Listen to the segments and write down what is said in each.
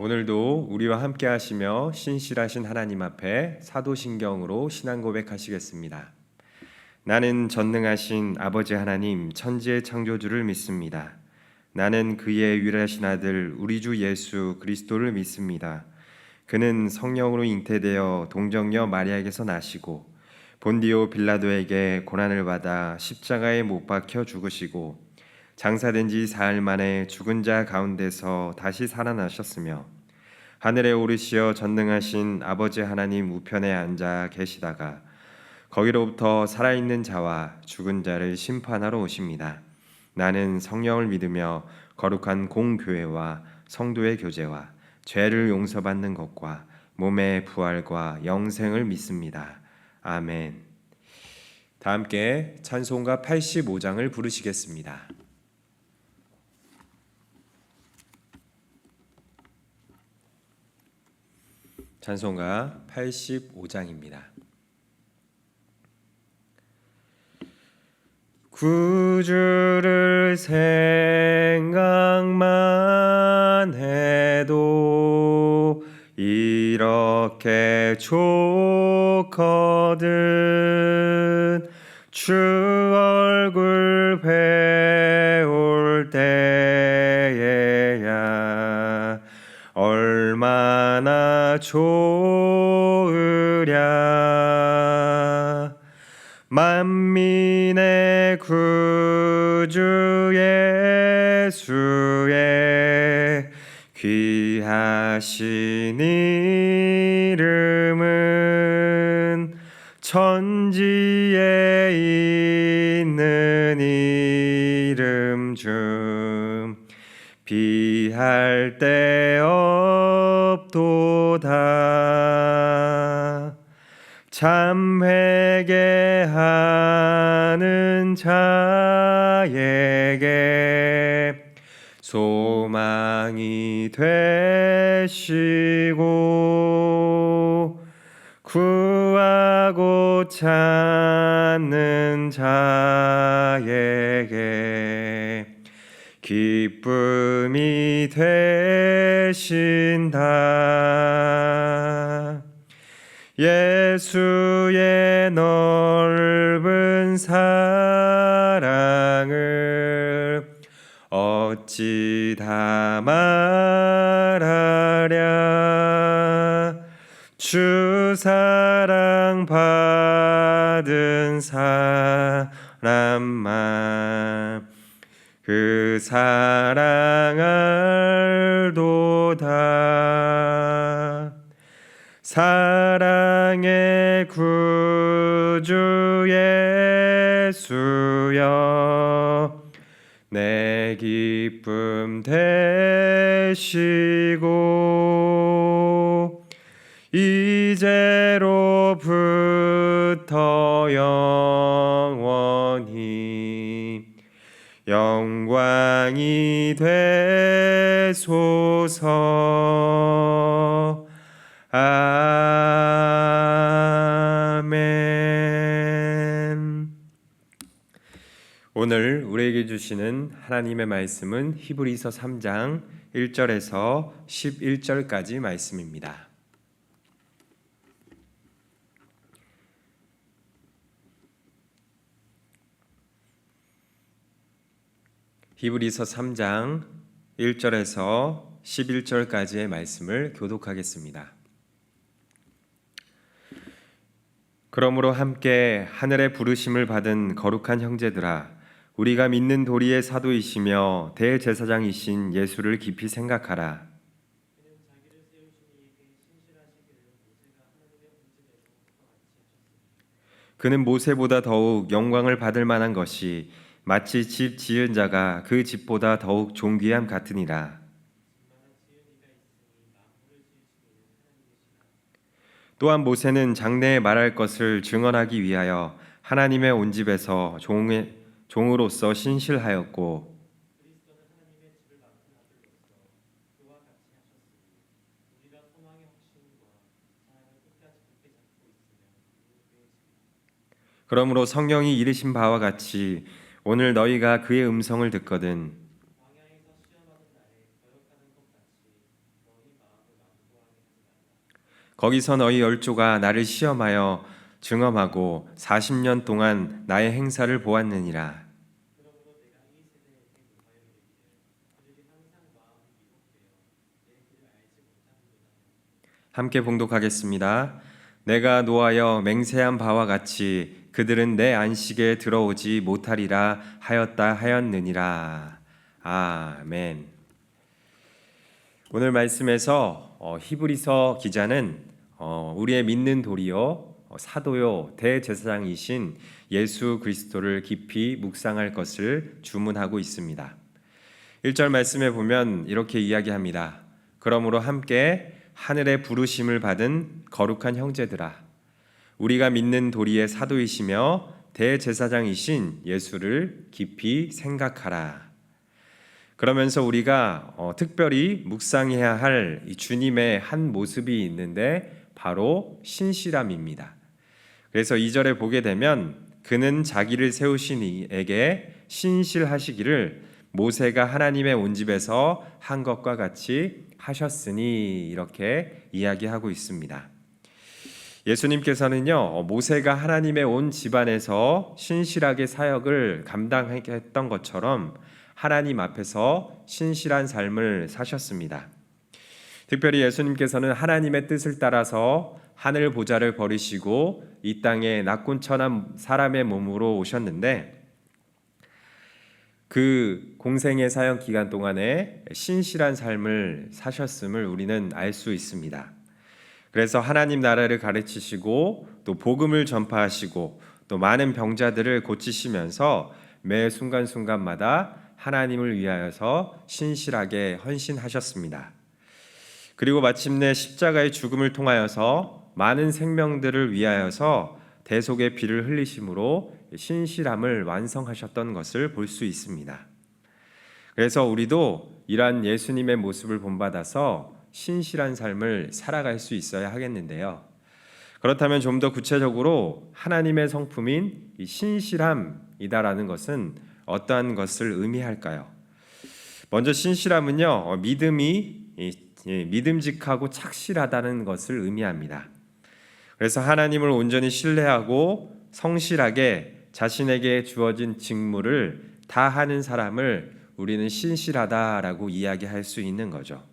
오늘도 우리와 함께 하시며 신실하신 하나님 앞에 사도신경으로 신앙 고백하시겠습니다. 나는 전능하신 아버지 하나님 천지의 창조주를 믿습니다. 나는 그의 유일하신 아들 우리 주 예수 그리스도를 믿습니다. 그는 성령으로 잉태되어 동정녀 마리아에게서 나시고 본디오 빌라도에게 고난을 받아 십자가에 못 박혀 죽으시고 장사된 지 사흘 만에 죽은 자 가운데서 다시 살아나셨으며 하늘에 오르시어 전능하신 아버지 하나님 우편에 앉아 계시다가 거기로부터 살아있는 자와 죽은 자를 심판하러 오십니다. 나는 성령을 믿으며 거룩한 공교회와 성도의 교제와 죄를 용서받는 것과 몸의 부활과 영생을 믿습니다. 아멘. 다 함께 찬송가 85장을 부르시겠습니다. 찬송가 85장입니다. 구주를 생각만 해도 이렇게 좋거든. 주 얼굴 배울 때에야 얼마나 좋으랴. 만민의 구주 예수의 귀하신 이름은 천지에 있는 이름 중 비할 데 없도다. 참 회개하는 자에게 소망이 되시고 구하고 찾는 자에게 기쁨이 되신다. 예수의 넓은 사랑을 어찌 다 말하랴. 주 사랑 받은 사람만 그 사랑 알도다. 사랑의 구주 예수여 내 기쁨 되시고 이제로부터 영원히 영광이 되소서. 아멘. 오늘 우리에게 주시는 하나님의 말씀은 히브리서 3장 1절에서 11절까지 말씀입니다. 히브리서 3장 1절에서 11절까지의 말씀을 교독하겠습니다. 그러므로 함께 하늘의 부르심을 받은 거룩한 형제들아, 우리가 믿는 도리의 사도이시며 대제사장이신 예수를 깊이 생각하라. 그는 모세보다 더욱 영광을 받을 만한 것이 마치 집 지은 자가 그 집보다 더욱 존귀함 같으니라. 또한 모세는 장래에 말할 것을 증언하기 위하여 하나님의 온 집에서 종으로서 신실하였고 그러므로 성령이 이르신 바와 같이 오늘 너희가 그의 음성을 듣거든 거기서 너희 열조가 나를 시험하여 증험하고 40년 동안 나의 행사를 보았느니라. 함께 봉독하겠습니다. 내가 노하여 맹세한 바와 같이 그들은 내 안식에 들어오지 못하리라 하였다 하였느니라. 아멘. 오늘 말씀에서 히브리서 기자는 우리의 믿는 도리요 사도요 대제사장이신 예수 그리스도를 깊이 묵상할 것을 주문하고 있습니다. 1절 말씀에 보면 이렇게 이야기합니다. 그러므로 함께 하늘의 부르심을 받은 거룩한 형제들아, 우리가 믿는 도리의 사도이시며 대제사장이신 예수를 깊이 생각하라. 그러면서 우리가 특별히 묵상해야 할 이 주님의 한 모습이 있는데 바로 신실함입니다. 그래서 2절에 보게 되면 그는 자기를 세우신 이에게 신실하시기를 모세가 하나님의 온 집에서 한 것과 같이 하셨으니 이렇게 이야기하고 있습니다. 예수님께서는요, 모세가 하나님의 온 집안에서 신실하게 사역을 감당했던 것처럼 하나님 앞에서 신실한 삶을 사셨습니다. 특별히 예수님께서는 하나님의 뜻을 따라서 하늘 보좌를 버리시고 이 땅에 낙곤천한 사람의 몸으로 오셨는데 그 공생의 사역 기간 동안에 신실한 삶을 사셨음을 우리는 알 수 있습니다. 그래서 하나님 나라를 가르치시고 또 복음을 전파하시고 또 많은 병자들을 고치시면서 매 순간순간마다 하나님을 위하여서 신실하게 헌신하셨습니다. 그리고 마침내 십자가의 죽음을 통하여서 많은 생명들을 위하여서 대속의 피를 흘리심으로 신실함을 완성하셨던 것을 볼 수 있습니다. 그래서 우리도 이러한 예수님의 모습을 본받아서 신실한 삶을 살아갈 수 있어야 하겠는데요. 그렇다면 좀 더 구체적으로 하나님의 성품인 이 신실함이다라는 것은 어떠한 것을 의미할까요? 먼저 신실함은요, 믿음직하고 착실하다는 것을 의미합니다. 그래서 하나님을 온전히 신뢰하고 성실하게 자신에게 주어진 직무를 다 하는 사람을 우리는 신실하다라고 이야기할 수 있는 거죠.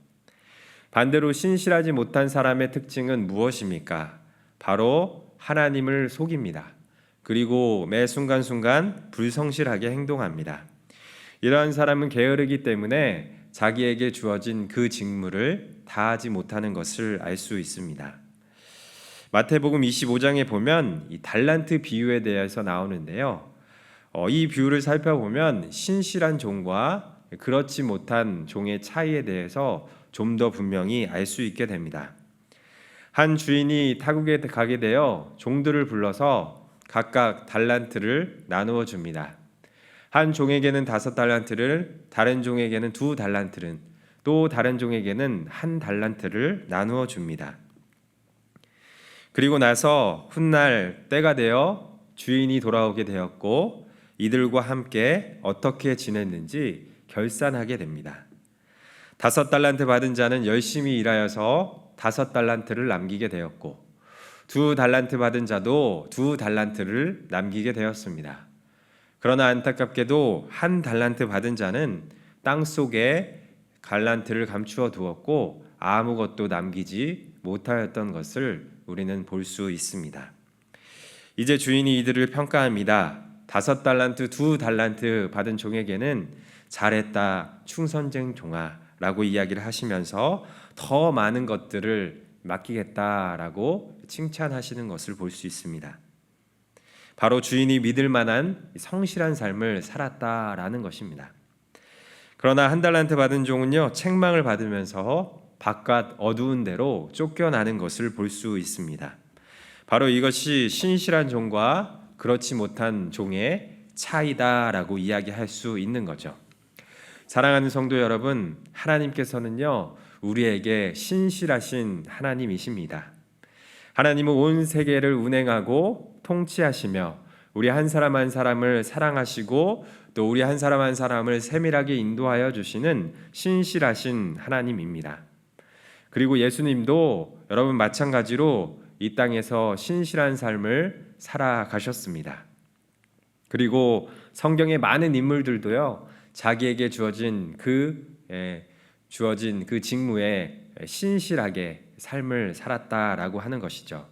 반대로 신실하지 못한 사람의 특징은 무엇입니까? 바로 하나님을 속입니다. 그리고 매 순간순간 불성실하게 행동합니다. 이러한 사람은 게으르기 때문에 자기에게 주어진 그 직무를 다하지 못하는 것을 알 수 있습니다. 마태복음 25장에 보면 이 달란트 비유에 대해서 나오는데요. 이 비유를 살펴보면 신실한 종과 그렇지 못한 종의 차이에 대해서 좀 더 분명히 알 수 있게 됩니다. 한 주인이 타국에 가게 되어 종들을 불러서 각각 달란트를 나누어 줍니다. 한 종에게는 5달란트를, 다른 종에게는 2달란트를, 또 다른 종에게는 1달란트를 나누어 줍니다. 그리고 나서 훗날 때가 되어 주인이 돌아오게 되었고 이들과 함께 어떻게 지냈는지 결산하게 됩니다. 5달란트 받은 자는 열심히 일하여서 5달란트를 남기게 되었고 2달란트 받은 자도 2달란트를 남기게 되었습니다. 그러나 안타깝게도 1달란트 받은 자는 땅 속에 달란트를 감추어 두었고 아무것도 남기지 못하였던 것을 우리는 볼 수 있습니다. 이제 주인이 이들을 평가합니다. 5달란트, 2달란트 받은 종에게는 잘했다, 충성된 종아 라고 이야기를 하시면서 더 많은 것들을 맡기겠다라고 칭찬하시는 것을 볼 수 있습니다. 바로 주인이 믿을 만한 성실한 삶을 살았다라는 것입니다. 그러나 1달란트 받은 종은요, 책망을 받으면서 바깥 어두운 데로 쫓겨나는 것을 볼 수 있습니다. 바로 이것이 신실한 종과 그렇지 못한 종의 차이다라고 이야기할 수 있는 거죠. 사랑하는 성도 여러분, 하나님께서는요, 우리에게 신실하신 하나님이십니다. 하나님은 온 세계를 운행하고 통치하시며 우리 한 사람 한 사람을 사랑하시고 또 우리 한 사람 한 사람을 세밀하게 인도하여 주시는 신실하신 하나님입니다. 그리고 예수님도 여러분 마찬가지로 이 땅에서 신실한 삶을 살아가셨습니다. 그리고 성경의 많은 인물들도요, 자기에게 주어진 그 직무에 신실하게 삶을 살았다라고 하는 것이죠.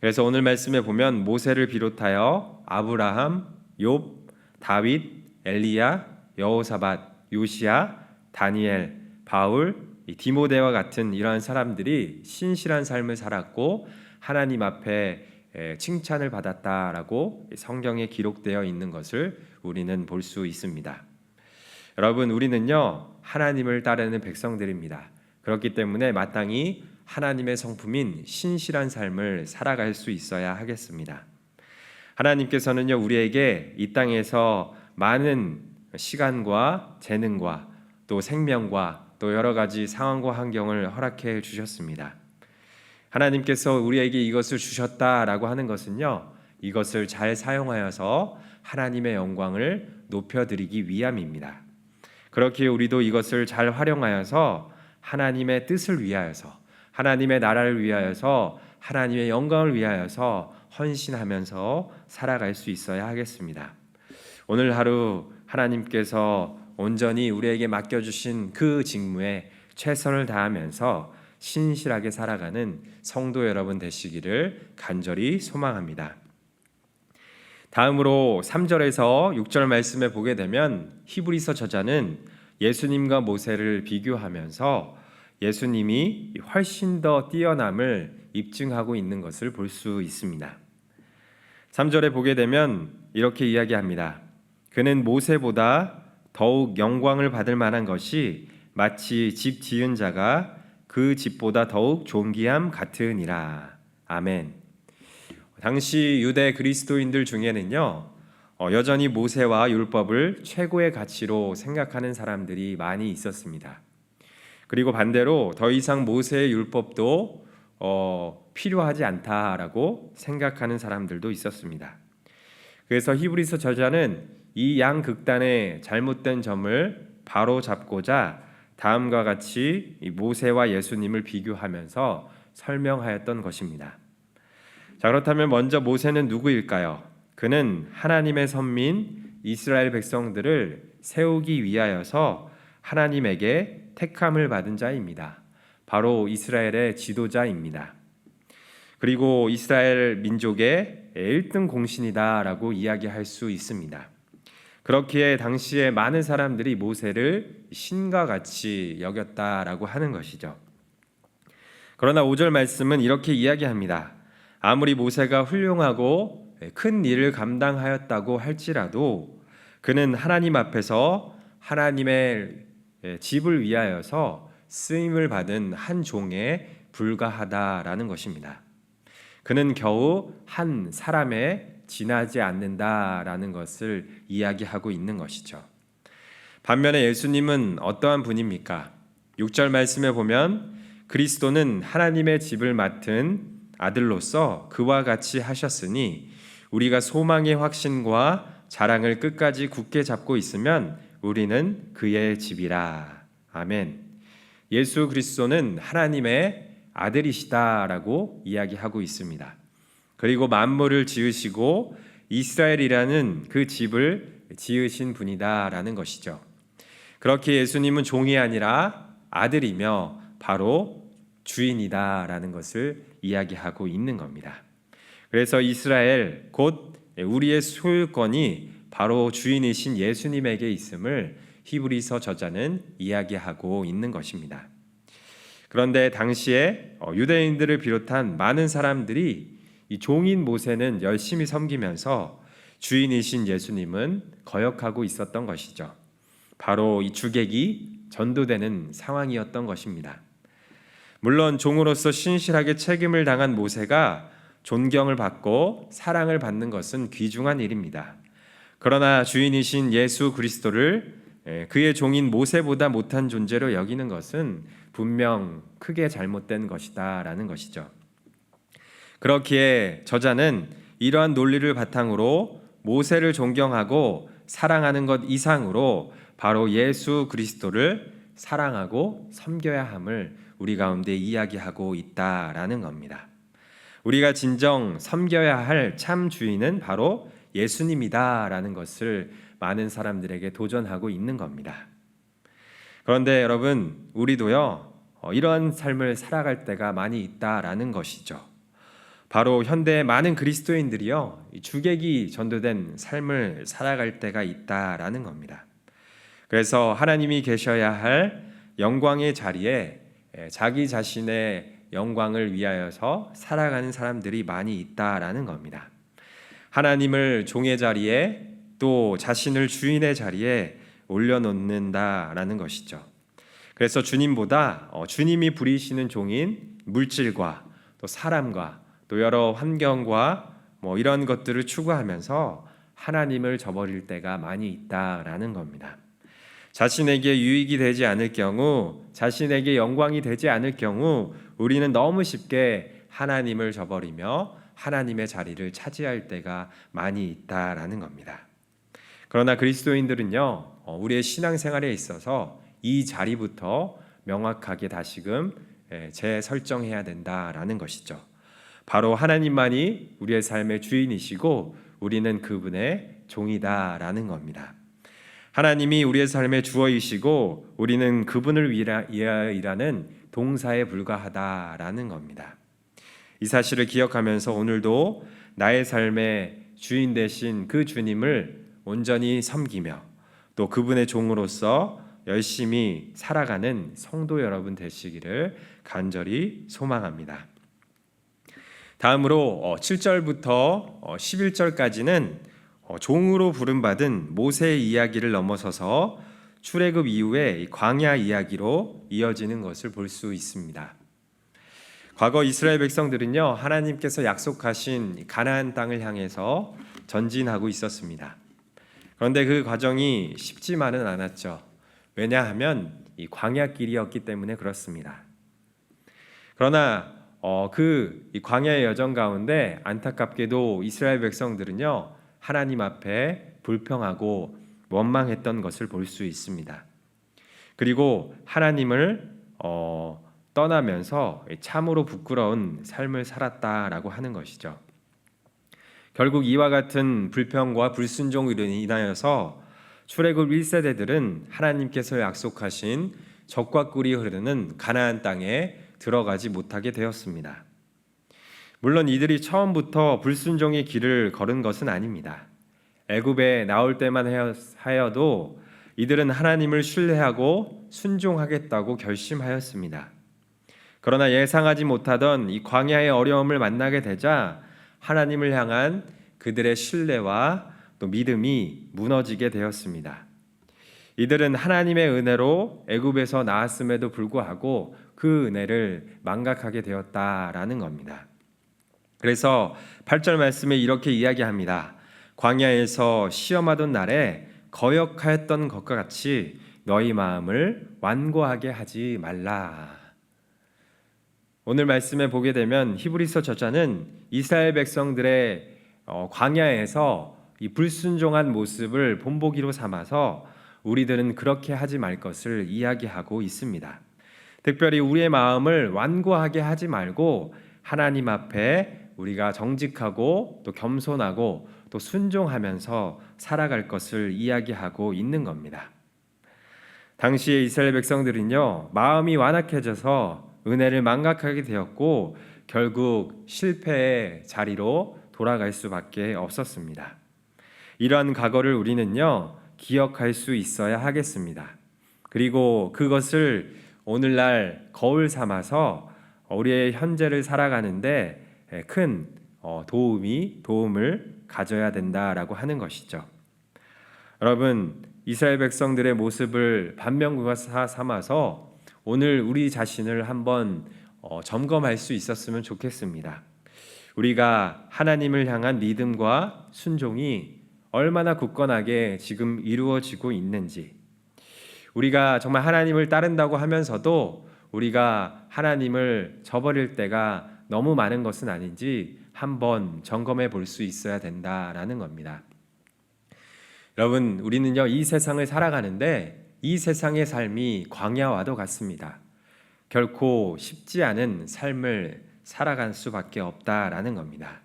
그래서 오늘 말씀에 보면 모세를 비롯하여 아브라함, 욥, 다윗, 엘리야, 여호사밧, 요시야, 다니엘, 바울, 디모데와 같은 이러한 사람들이 신실한 삶을 살았고 하나님 앞에 칭찬을 받았다라고 성경에 기록되어 있는 것을 우리는 볼 수 있습니다. 여러분, 우리는요 하나님을 따르는 백성들입니다. 그렇기 때문에 마땅히 하나님의 성품인 신실한 삶을 살아갈 수 있어야 하겠습니다. 하나님께서는요 우리에게 이 땅에서 많은 시간과 재능과 또 생명과 또 여러 가지 상황과 환경을 허락해 주셨습니다. 하나님께서 우리에게 이것을 주셨다라고 하는 것은요, 이것을 잘 사용하여서 하나님의 영광을 높여드리기 위함입니다. 그렇기에 우리도 이것을 잘 활용하여서 하나님의 뜻을 위하여서, 하나님의 나라를 위하여서, 하나님의 영광을 위하여서 헌신하면서 살아갈 수 있어야 하겠습니다. 오늘 하루 하나님께서 온전히 우리에게 맡겨주신 그 직무에 최선을 다하면서 신실하게 살아가는 성도 여러분 되시기를 간절히 소망합니다. 다음으로 3절에서 6절 말씀에 보게 되면 히브리서 저자는 예수님과 모세를 비교하면서 예수님이 훨씬 더 뛰어남을 입증하고 있는 것을 볼 수 있습니다. 3절에 보게 되면 이렇게 이야기합니다. 그는 모세보다 더욱 영광을 받을 만한 것이 마치 집 지은 자가 그 집보다 더욱 존귀함 같으니라. 아멘. 당시 유대 그리스도인들 중에는요, 여전히 모세와 율법을 최고의 가치로 생각하는 사람들이 많이 있었습니다. 그리고 반대로 더 이상 모세의 율법도 필요하지 않다라고 생각하는 사람들도 있었습니다. 그래서 히브리서 저자는 이 양극단의 잘못된 점을 바로 잡고자 다음과 같이 모세와 예수님을 비교하면서 설명하였던 것입니다. 자, 그렇다면 먼저 모세는 누구일까요? 그는 하나님의 선민 이스라엘 백성들을 세우기 위하여서 하나님에게 택함을 받은 자입니다. 바로 이스라엘의 지도자입니다. 그리고 이스라엘 민족의 1등 공신이다라고 이야기할 수 있습니다. 그렇기에 당시에 많은 사람들이 모세를 신과 같이 여겼다라고 하는 것이죠. 그러나 5절 말씀은 이렇게 이야기합니다. 아무리 모세가 훌륭하고 큰 일을 감당하였다고 할지라도 그는 하나님 앞에서 하나님의 집을 위하여서 쓰임을 받은 한 종에 불과하다라는 것입니다. 그는 겨우 한 사람에 지나지 않는다라는 것을 이야기하고 있는 것이죠. 반면에 예수님은 어떠한 분입니까? 6절 말씀에 보면 그리스도는 하나님의 집을 맡은 아들로서 그와 같이 하셨으니 우리가 소망의 확신과 자랑을 끝까지 굳게 잡고 있으면 우리는 그의 집이라. 아멘. 예수 그리스도는 하나님의 아들이시다라고 이야기하고 있습니다. 그리고 만물을 지으시고 이스라엘이라는 그 집을 지으신 분이다라는 것이죠. 그렇게 예수님은 종이 아니라 아들이며 바로 주인이다라는 것을 이야기하고 있는 겁니다. 그래서 이스라엘 곧 우리의 소유권이 바로 주인이신 예수님에게 있음을 히브리서 저자는 이야기하고 있는 것입니다. 그런데 당시에 유대인들을 비롯한 많은 사람들이 이 종인 모세는 열심히 섬기면서 주인이신 예수님은 거역하고 있었던 것이죠. 바로 이 주객이 전도되는 상황이었던 것입니다. 물론 종으로서 신실하게 책임을 당한 모세가 존경을 받고 사랑을 받는 것은 귀중한 일입니다. 그러나 주인이신 예수 그리스도를 그의 종인 모세보다 못한 존재로 여기는 것은 분명 크게 잘못된 것이다라는 것이죠. 그렇기에 저자는 이러한 논리를 바탕으로 모세를 존경하고 사랑하는 것 이상으로 바로 예수 그리스도를 사랑하고 섬겨야 함을 우리 가운데 이야기하고 있다라는 겁니다. 우리가 진정 섬겨야 할 참 주인은 바로 예수님이다라는 것을 많은 사람들에게 도전하고 있는 겁니다. 그런데 여러분, 우리도요, 이러한 삶을 살아갈 때가 많이 있다라는 것이죠. 바로 현대의 많은 그리스도인들이요, 주객이 전도된 삶을 살아갈 때가 있다라는 겁니다. 그래서 하나님이 계셔야 할 영광의 자리에 자기 자신의 영광을 위하여서 살아가는 사람들이 많이 있다라는 겁니다. 하나님을 종의 자리에 또 자신을 주인의 자리에 올려놓는다라는 것이죠. 그래서 주님보다 주님이 부리시는 종인 물질과 또 사람과 또 여러 환경과 이런 것들을 추구하면서 하나님을 저버릴 때가 많이 있다라는 겁니다. 자신에게 유익이 되지 않을 경우, 자신에게 영광이 되지 않을 경우 우리는 너무 쉽게 하나님을 저버리며 하나님의 자리를 차지할 때가 많이 있다라는 겁니다. 그러나 그리스도인들은요, 우리의 신앙생활에 있어서 이 자리부터 명확하게 다시금 재설정해야 된다라는 것이죠. 바로 하나님만이 우리의 삶의 주인이시고 우리는 그분의 종이다라는 겁니다. 하나님이 우리의 삶의 주어이시고 우리는 그분을 위하여 일하는 동사에 불과하다라는 겁니다. 이 사실을 기억하면서 오늘도 나의 삶의 주인 되신 그 주님을 온전히 섬기며 또 그분의 종으로서 열심히 살아가는 성도 여러분 되시기를 간절히 소망합니다. 다음으로 7절부터 11절까지는 종으로 부름받은 모세의 이야기를 넘어서서 출애굽 이후에 광야 이야기로 이어지는 것을 볼 수 있습니다. 과거 이스라엘 백성들은요, 하나님께서 약속하신 가나안 땅을 향해서 전진하고 있었습니다. 그런데 그 과정이 쉽지만은 않았죠. 왜냐하면 이 광야길이었기 때문에 그렇습니다. 그러나 이 광야의 여정 가운데 안타깝게도 이스라엘 백성들은요, 하나님 앞에 불평하고 원망했던 것을 볼 수 있습니다. 그리고 하나님을 떠나면서 참으로 부끄러운 삶을 살았다라고 하는 것이죠. 결국 이와 같은 불평과 불순종으로 인하여서 출애굽 1세대들은 하나님께서 약속하신 젖과 꿀이 흐르는 가나안 땅에 들어가지 못하게 되었습니다. 물론 이들이 처음부터 불순종의 길을 걸은 것은 아닙니다. 애굽에 나올 때만 하여도 이들은 하나님을 신뢰하고 순종하겠다고 결심하였습니다. 그러나 예상하지 못하던 이 광야의 어려움을 만나게 되자 하나님을 향한 그들의 신뢰와 또 믿음이 무너지게 되었습니다. 이들은 하나님의 은혜로 애굽에서 나왔음에도 불구하고 그 은혜를 망각하게 되었다라는 겁니다. 그래서 8절 말씀에 이렇게 이야기합니다. 광야에서 시험하던 날에 거역하였던 것과 같이 너희 마음을 완고하게 하지 말라. 오늘 말씀에 보게 되면 히브리서 저자는 이스라엘 백성들의 광야에서 이 불순종한 모습을 본보기로 삼아서 우리들은 그렇게 하지 말 것을 이야기하고 있습니다. 특별히 우리의 마음을 완고하게 하지 말고 하나님 앞에 우리가 정직하고 또 겸손하고 또 순종하면서 살아갈 것을 이야기하고 있는 겁니다. 당시에 이스라엘 백성들은요, 마음이 완악해져서 은혜를 망각하게 되었고 결국 실패의 자리로 돌아갈 수밖에 없었습니다. 이러한 과거를 우리는요, 기억할 수 있어야 하겠습니다. 그리고 그것을 오늘날 거울 삼아서 우리의 현재를 살아가는데 큰 도움을 가져야 된다라고 하는 것이죠. 여러분, 이스라엘 백성들의 모습을 반면교사 삼아서 오늘 우리 자신을 한번 점검할 수 있었으면 좋겠습니다. 우리가 하나님을 향한 믿음과 순종이 얼마나 굳건하게 지금 이루어지고 있는지, 우리가 정말 하나님을 따른다고 하면서도 우리가 하나님을 저버릴 때가 너무 많은 것은 아닌지 한번 점검해 볼 수 있어야 된다라는 겁니다. 여러분, 우리는요, 이 세상을 살아가는데 이 세상의 삶이 광야와도 같습니다. 결코 쉽지 않은 삶을 살아갈 수밖에 없다라는 겁니다.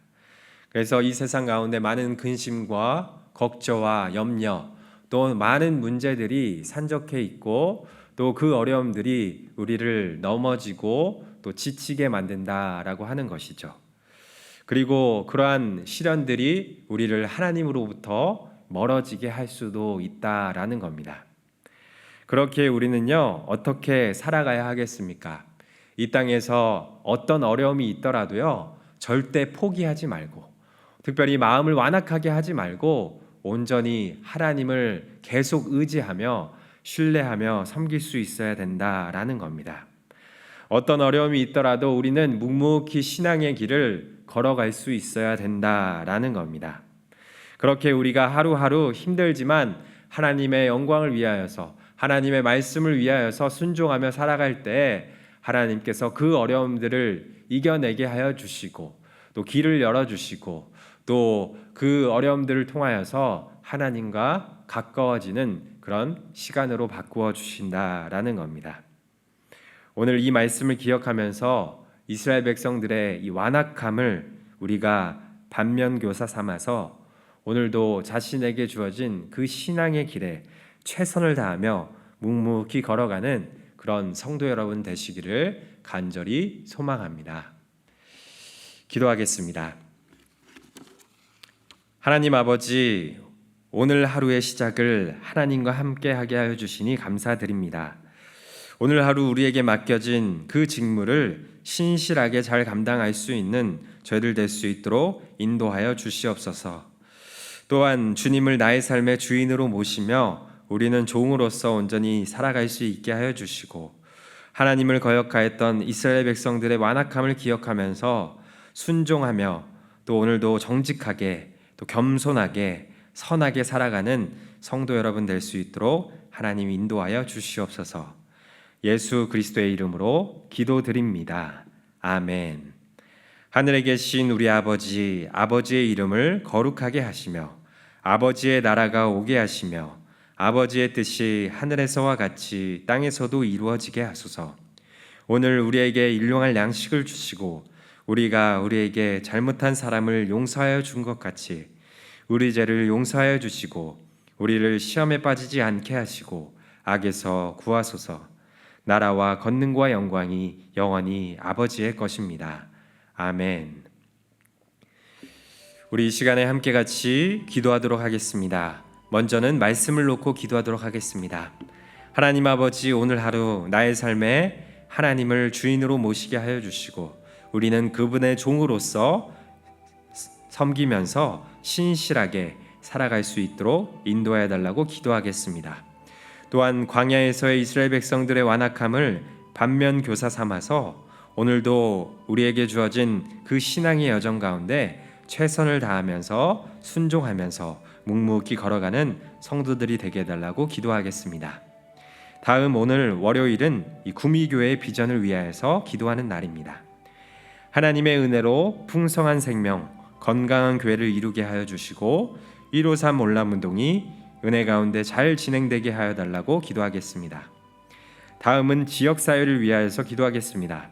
그래서 이 세상 가운데 많은 근심과 걱정과 염려, 또 많은 문제들이 산적해 있고 또 그 어려움들이 우리를 넘어지고 또 지치게 만든다라고 하는 것이죠. 그리고 그러한 시련들이 우리를 하나님으로부터 멀어지게 할 수도 있다라는 겁니다. 그렇게 우리는요, 어떻게 살아가야 하겠습니까? 이 땅에서 어떤 어려움이 있더라도요, 절대 포기하지 말고, 특별히 마음을 완악하게 하지 말고 온전히 하나님을 계속 의지하며 신뢰하며 섬길 수 있어야 된다라는 겁니다. 어떤 어려움이 있더라도 우리는 묵묵히 신앙의 길을 걸어갈 수 있어야 된다라는 겁니다. 그렇게 우리가 하루하루 힘들지만 하나님의 영광을 위하여서, 하나님의 말씀을 위하여서 순종하며 살아갈 때 하나님께서 그 어려움들을 이겨내게 하여 주시고 또 길을 열어주시고 또 그 어려움들을 통하여서 하나님과 가까워지는 그런 시간으로 바꾸어 주신다라는 겁니다. 오늘 이 말씀을 기억하면서 이스라엘 백성들의 이 완악함을 우리가 반면교사 삼아서 오늘도 자신에게 주어진 그 신앙의 길에 최선을 다하며 묵묵히 걸어가는 그런 성도 여러분 되시기를 간절히 소망합니다. 기도하겠습니다. 하나님 아버지, 오늘 하루의 시작을 하나님과 함께 하게 하여 주시니 감사드립니다. 오늘 하루 우리에게 맡겨진 그 직무를 신실하게 잘 감당할 수 있는 저희들 될 수 있도록 인도하여 주시옵소서. 또한 주님을 나의 삶의 주인으로 모시며 우리는 종으로서 온전히 살아갈 수 있게 하여 주시고, 하나님을 거역하였던 이스라엘 백성들의 완악함을 기억하면서 순종하며 또 오늘도 정직하게 또 겸손하게 선하게 살아가는 성도 여러분 될 수 있도록 하나님 인도하여 주시옵소서. 예수 그리스도의 이름으로 기도드립니다. 아멘. 하늘에 계신 우리 아버지, 아버지의 이름을 거룩하게 하시며 아버지의 나라가 오게 하시며 아버지의 뜻이 하늘에서와 같이 땅에서도 이루어지게 하소서. 오늘 우리에게 일용할 양식을 주시고 우리가 우리에게 잘못한 사람을 용서하여 준 것 같이 우리 죄를 용서하여 주시고 우리를 시험에 빠지지 않게 하시고 악에서 구하소서. 나라와 권능과 영광이 영원히 아버지의 것입니다. 아멘. 우리 이 시간에 함께 같이 기도하도록 하겠습니다. 먼저는 말씀을 놓고 기도하도록 하겠습니다. 하나님 아버지, 오늘 하루 나의 삶에 하나님을 주인으로 모시게 하여 주시고 우리는 그분의 종으로서 섬기면서 신실하게 살아갈 수 있도록 인도해 달라고 기도하겠습니다. 또한 광야에서의 이스라엘 백성들의 완악함을 반면교사 삼아서 오늘도 우리에게 주어진 그 신앙의 여정 가운데 최선을 다하면서 순종하면서 묵묵히 걸어가는 성도들이 되게 해달라고 기도하겠습니다. 다음 오늘 월요일은 이 구미교회의 비전을 위하여서 기도하는 날입니다. 하나님의 은혜로 풍성한 생명, 건강한 교회를 이루게 하여 주시고 153 올람운동이 은혜 가운데 잘 진행되게 하여 달라고 기도하겠습니다. 다음은 지역사회를 위하여서 기도하겠습니다.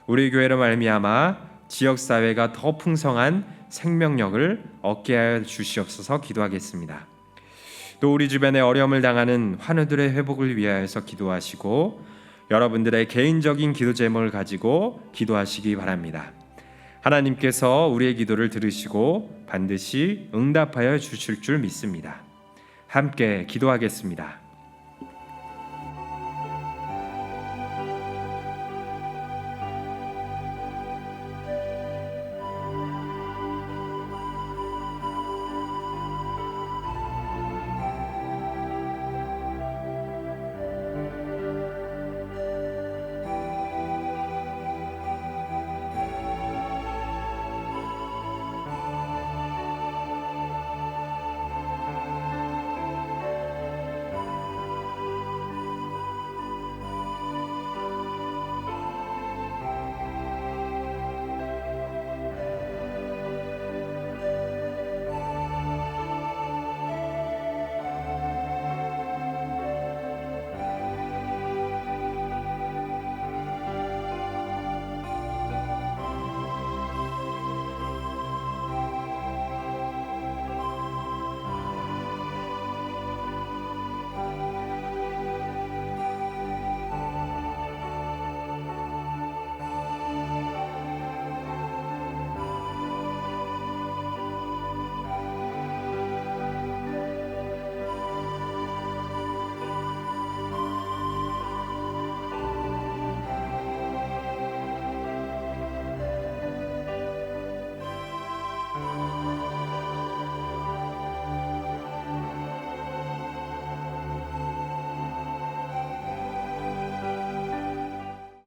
우리 교회로 말미암아 지역사회가 더 풍성한 생명력을 얻게 하여 주시옵소서 기도하겠습니다. 또 우리 주변에 어려움을 당하는 환우들의 회복을 위하여서 기도하시고 여러분들의 개인적인 기도 제목을 가지고 기도하시기 바랍니다. 하나님께서 우리의 기도를 들으시고 반드시 응답하여 주실 줄 믿습니다. 함께 기도하겠습니다.